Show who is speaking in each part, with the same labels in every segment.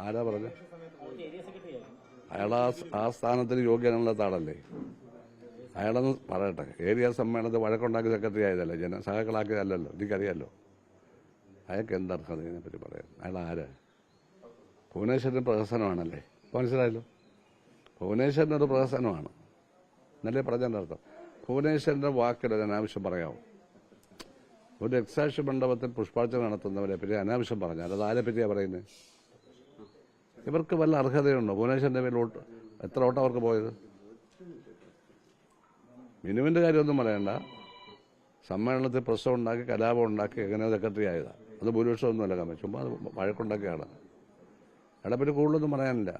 Speaker 1: ആരാ പറഞ്ഞ? അയാൾ ആ സ്ഥാനത്തിന് യോഗ്യനുള്ള ആളല്ലേ? അയാളെന്ന് പറയട്ടെ. ഏരിയ സമ്മേളനത്തിൽ വഴക്കുണ്ടാക്കി സെക്രട്ടറി ആയതല്ലേ, സഹാക്കളാക്കിയതല്ലല്ലോ, എനിക്കറിയാമല്ലോ. അയാൾക്ക് എന്തർഹത ഇതിനെപ്പറ്റി പറയാം? അയാൾ ആരാ? ഭുവനേശ്വരൻ്റെ പ്രഹസനമാണല്ലേ, മനസ്സിലായല്ലോ. ഭുവനേശ്വരനൊരു പ്രഹസനമാണ് എന്നല്ലേ പറഞ്ഞതിൻ്റെ അർത്ഥം. ഭുവനേശ്വരൻ്റെ വാക്കിൽ ഒരു അനാവശ്യം പറയാമോ? ഒരു രക്തസാക്ഷി മണ്ഡപത്തിൽ പുഷ്പാർച്ചന നടത്തുന്നവരെ പറ്റി അനാവശ്യം പറഞ്ഞാൽ അത് ആരെ പറ്റിയാണ് പറയുന്നത്? ഇവർക്ക് വല്ല അർഹതയുണ്ടോ? ഭുവനേശ്വരൻ്റെ പേരിൽ എത്ര ഓട്ടം അവർക്ക് പോയത്? മിനുവിൻ്റെ കാര്യമൊന്നും പറയണ്ട. സമ്മേളനത്തിൽ പ്രശ്നം ഉണ്ടാക്കി, കലാപം ഉണ്ടാക്കി, എങ്ങനെ സെക്രട്ടറി ആയതാണ്. അത് ഭൂരിപക്ഷമൊന്നുമല്ല കമ്മി, ചുമ്മാ അത് വഴക്കുണ്ടാക്കിയാണ്. അയാളെ പറ്റി കൂടുതലൊന്നും പറയാനില്ല.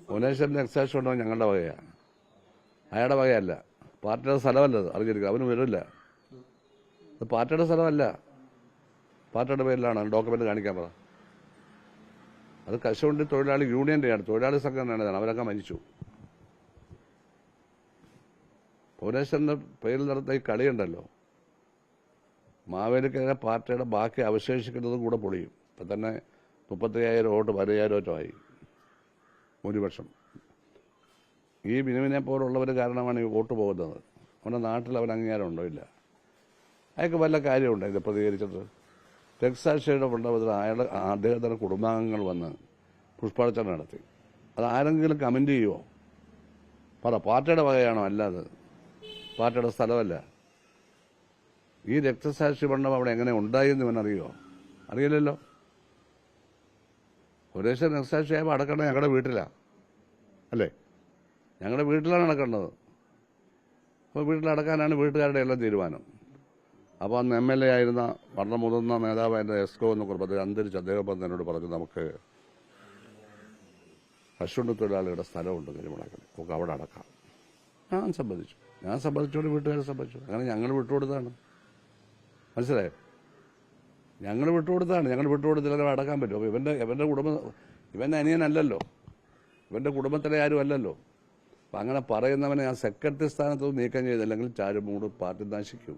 Speaker 1: ഭുവനേശ്വരൻ്റെ രക്തസാക്ഷി ഉണ്ടോ ഞങ്ങളുടെ വകയാണ്, അയാളുടെ വകയല്ല. പാർട്ടിയുടെ സ്ഥലമല്ലത്, അറിഞ്ഞിരിക്കുക. അവന് വരില്ല. അത് പാർട്ടിയുടെ സ്ഥലമല്ല, പാർട്ടിയുടെ പേരിലാണ്. ഡോക്യുമെന്റ് കാണിക്കാൻ പറ. അത് കശുവണ്ടി തൊഴിലാളി യൂണിയന്റെയാണ്, തൊഴിലാളി സംഘടനയാണ്. അവരൊക്കെ മരിച്ചു. ഭുവനേശ്വരന്റെ പേരിൽ നടന്ന ഈ കളിയുണ്ടല്ലോ, മാവേലിക്കര പാർട്ടിയുടെ ബാക്കി അവശേഷിക്കുന്നതും കൂടെ പൊളിയും. ഇപ്പം തന്നെ 35,000 വോട്ട് 15,000 ആയി ഭൂരിപക്ഷം. ഈ ബിനുവിനെ പോലുള്ളവർ കാരണമാണ് ഈ വോട്ട് പോകുന്നത്. അവൻ്റെ നാട്ടിൽ അവൻ അംഗീകാരമുണ്ടോ? ഇല്ല. അയാൾക്ക് വല്ല കാര്യമുണ്ടോ ഇത് പ്രതികരിച്ചിട്ട്? രക്തസാക്ഷിയുടെ മണ്ഡപത്തിൽ അദ്ദേഹത്തിൻ്റെ കുടുംബാംഗങ്ങൾ വന്ന് പുഷ്പാർച്ചന നടത്തി. അത് ആരെങ്കിലും കമന്റ് ചെയ്യുമോ? പറ. പാർട്ടിയുടെ വകയാണോ? അല്ലാതെ പാർട്ടിയുടെ സ്ഥലമല്ല. ഈ രക്തസാക്ഷി മണ്ഡപം അവിടെ എങ്ങനെ ഉണ്ടായെന്ന് ഇവനറിയോ? അറിയില്ലല്ലോ. സുരേഷൻ രക്തസാക്ഷിയായപ്പോൾ അടക്കേണ്ടത് ഞങ്ങളുടെ വീട്ടിലാണ് അല്ലേ? ഞങ്ങളുടെ വീട്ടിലാണ് അടക്കേണ്ടത്. അപ്പോൾ വീട്ടിലടക്കാനാണ് വീട്ടുകാരുടെ എല്ലാം തീരുമാനം. അപ്പോൾ അന്ന് MLA ആയിരുന്ന വളരെ മുതിർന്ന നേതാവായ എസ്കോ എന്ന കുറിപ്പത്തിൽ അന്തരിച്ച് അദ്ദേഹം എന്നോട് പറഞ്ഞു, നമുക്ക് കശുവണ്ടി തൊഴിലാളികളുടെ സ്ഥലമുണ്ട് കരിമുളക്കിൽ, നമുക്ക് അവിടെ അടക്കാം. ഞാൻ സമ്മതിച്ചോട് വീട്ടുകാരെ സമ്മതിച്ചു. അങ്ങനെ ഞങ്ങൾ വിട്ടുകൊടുത്താണ്. മനസ്സിലായോ? ഞങ്ങൾ വിട്ടുകൊടുത്തില്ലെങ്കിൽ അടക്കാൻ പറ്റും. അപ്പോൾ ഇവൻ്റെ അനിയനല്ലല്ലോ, ഇവൻ്റെ കുടുംബത്തിലെ ആരും അല്ലല്ലോ. അപ്പം അങ്ങനെ പറയുന്നവനെ ആ സെക്രട്ടറി സ്ഥാനത്ത് നീക്കം ചെയ്തില്ലെങ്കിൽ ചാരുമൂട് പാർട്ടി നശിക്കും.